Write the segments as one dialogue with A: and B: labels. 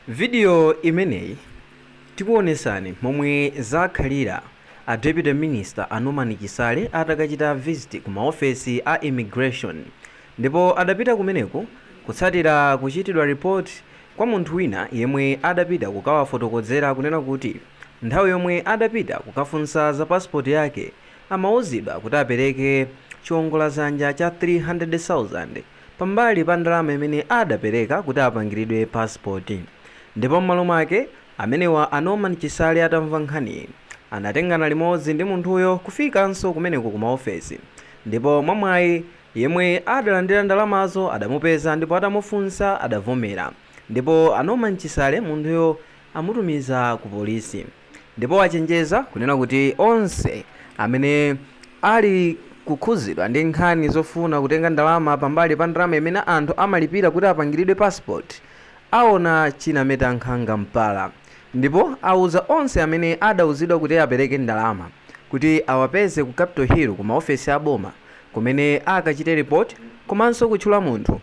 A: Video imeneyi tikuonesani momwe zakhalira a Deputy Minister a Norman Chisale atakachita visit ku maofesi a immigration, ndipo adapita kumeneko kutsatira kuchitidwa report kwa munthu wina yemwe adapita kukawafotokozera kunena kuti nthawi yomwe adapita kukafunsa za passport yake amauzidwa kuti apereke chiwongolazanja cha 300,000 pambali pa ndalama imene adapereka kuti apangiridwe passport. Ndipo m'malo mwake amenewa a Norman Chisale atamva nkhani anatengana limodzi ndi munthuyo kufikanso kumeneko ku maofesi, ndipo mwamwayi yemwe adalandira ndalamazo adamupeza ndipo atamufunsa adavomera, ndipo a Norman Chisale munthuyo amutumiza ku polisi, ndipo achenjeza kunena kuti onse amene ali kukhuzidwa ndi nkhani zofuna kutenga ndalama pambali pa ndalama imene anthu amalipira kuti apangiridwe passport aona chinameta nkhanga mpala, ndipo auza onse amene adauzidwa kuti apereke ndalama kuti awapeze ku Capitol Hill ku maofesi a boma kumene akachite report, komanso kutchula munthu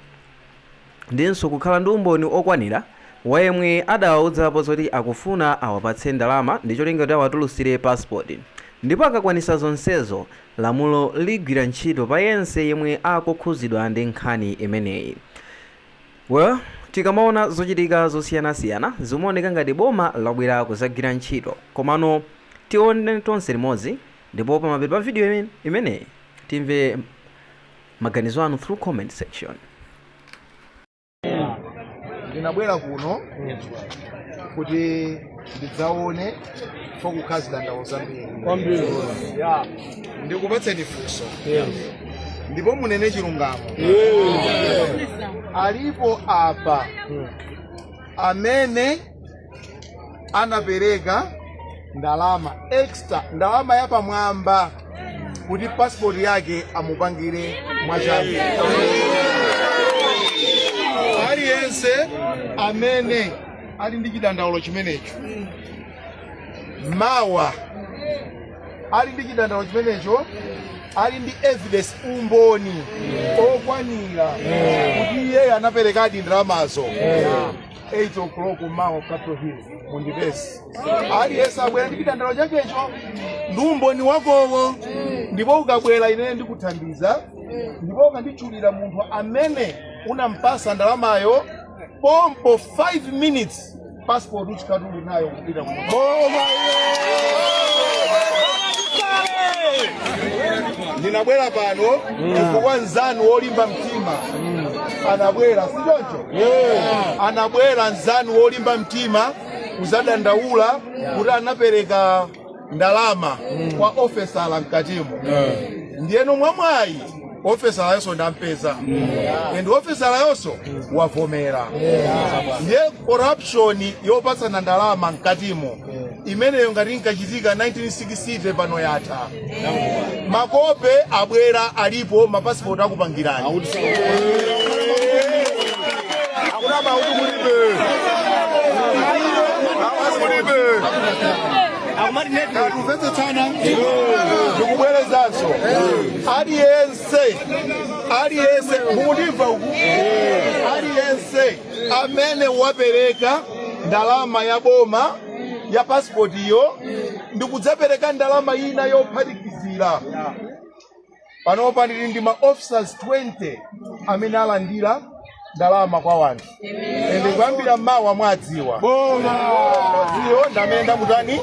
A: ndinso kukhala ndi umboni okwanira wa yemwe adawauzapo zoti akufuna awapatse ndalama ndi cholinga kuti awatulusire passport. Ndipo akakwanisa zonsezo lamulo ligwira ntchito pa yense yemwe akukhuzidwa ndi nkhani imeneyi. Well, tikamaona zochitika zosiyanasiyana zimaoneka ngati boma labwera kuzagwira ntchito, komano tione tonse limodzi, ndipo pamapeto pa video imeneyi timve maganizo anu through comment section.
B: Ndinabwera kuno kuti ndidzaone fokukhazi dandawo zambiri. Ndikupatseni funso. Ndipo munene chilungamo. Alipo apa amene anapereka ndalama extra, ndalama ya pamwamba kuti passport yake amupangire mwachangu. Aliyense amene ali ndi chidandaulo chimenecho mawa ali ndi chidandaulo chimenecho ali ndi evidence, umboni okwanira kuti iye anaperekadi ndalamazo 8 o'clock mawa Capitol Hill mundipesi. Aliyense abwera ndi chidandaulo chakecho ndi umboni wakowo, ndipo ukabwera ine ndikuthandiza, ndipo ukanditchulira munthu amene unampasa ndalamayo pompo 5 minutes passport uchikatuli nayo kupita boma. Ndinabwera pano chifukwa nzanu wolimba mtima anabwera, sichoncho? Anabwera nzanu wolimba mtima kuzadandaula kuti anapereka ndalama kwa ofesala mkatimo. Ndiyeno mwamwayi ofesala yonso ndampeza, and ofesala yonso wavomera. Ndiye corruption yopatsana ndalama mkatimo imeneyo ngati nkachitika 1960 pano yatha. Makope abwera alipo, mapassport akupangirani. Akuna mautu mulibe. Ndikubwerezanso aliyense mukundimva uku, aliyense amene wapereka ndalama ya boma ya passport iyo ndikudzapereka ndalama ina yophatikizira. Panopa ndili ndi ma officers 20 amene alandira ndalama kwa wanthu, ende kuyambira mmawa mwadziwa iyo ndamenda mutani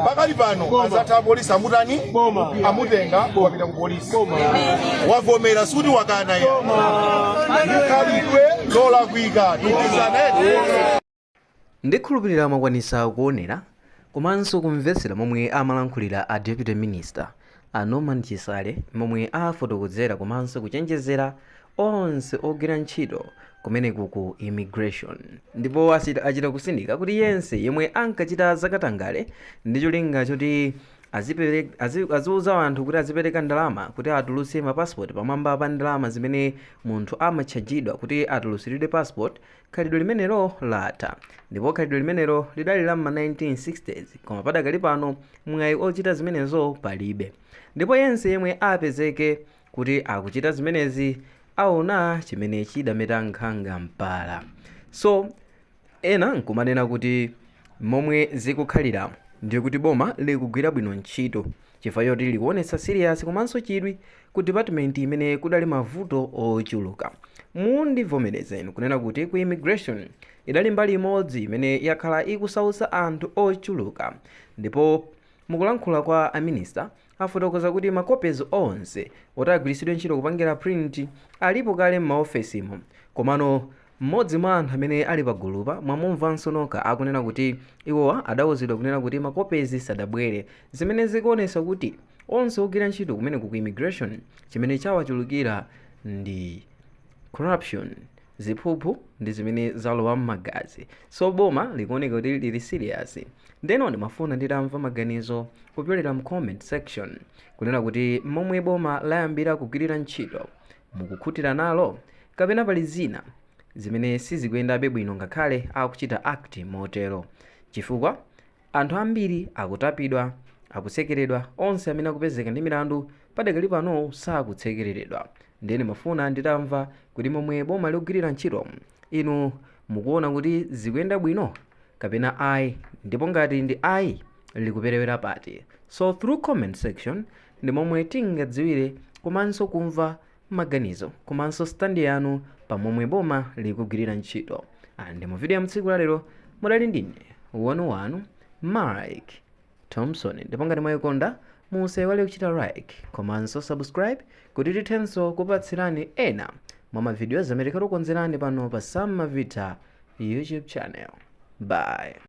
B: pakali pano azatha apolisi amutani amutenga wapita ku polisi, wavomera suti wakana ya ndikhalidwe lolakwika tikizanete.
A: Ndikhulupirira mwakwanisa kuonera komanso kumvetsera momwe amalankhulira a Deputy Minister a Norman Chisale, momwe afotokozera komanso kuchenjezera onse ogwira ntchito kumeneku ku immigration, ndipo achita kusindika kuti yense yemwe ankachita zakatangale ndi cholinga choti aziuza anthu kuti azipereka ndalama kuti atulutse mapassport pamwamba pa ndalama zimene munthu amatchajidwa kuti atulutsiridwe passport. Khalidwe limenelo latha, ndipo khalidwe limenelo lidali la ma 1960s, koma padakali pano mwayi ochita zimenezo palibe, ndipo yense yemwe apezeke kuti akuchita zimenezi aona chimene chidameta nkhanga mpala. So ena nkumanena kuti momwe zikukhalira ndiye kuti boma likugwira bwino ntchito chifukwa choti likuonetsa serious komanso chidwi ku department imene kudali mavuto ochuluka. Mundivomerezeni kunena kuti ku immigration idali mbali imodzi imene yakhala ikusautsa anthu ochuluka, ndipo mukulankhula kwa aminista afotokoza kuti makopezi onse oti agwiritsidwe ntchito kupangira print alipo kale m'maofesimo, komano mmodzi mwa anthu amene ali pagulupa mwamumvanso nokha akunena kuti iwowa adawuzidwa kunena kuti makopezi sadabwere, zimene zikuonetsa kuti onse ogwira ntchito kumene ku immigration chimene chawachulukira ndi corruption, ziphuphu ndi zimene zalowa m'magazi. So boma likuoneka kuti lili serious. Ndeno ndimafuna nditamva maganizo kupyolera mu comment section kunena kuti momwe boma layambira kugwirira ntchito mukukhutira nalo kapena pali zina zimene sizikuyendabe bwino ngakhale akuchita act motero, chifukwa anthu ambiri akutapidwa, akusekeredwa, onse amene akupezeka ndi milandu padakali pano sakutsekereredwa. Ndene mafuna nditamva kuti momwe boma likugwirira ntchito inu mukuona kuti zikuyenda bwino kapena ayi, ndipo ngati ndi ayi likuperewera pati. So through comment section ndi momwe tingadziwire komanso kumva maganizo komanso stand yanu pa momwe boma likugwirira ntchito. Andi mu video ya mtsiku lalero mudali ndine wanu Mike Thompson, ndipo ngati mwayikonda musaiwale kuchita like komanso subscribe kuti tithenso kupatsirani ena mwa mavidiyo zamene tikukonzerani pano pa Sam Mavita YouTube channel. Bye.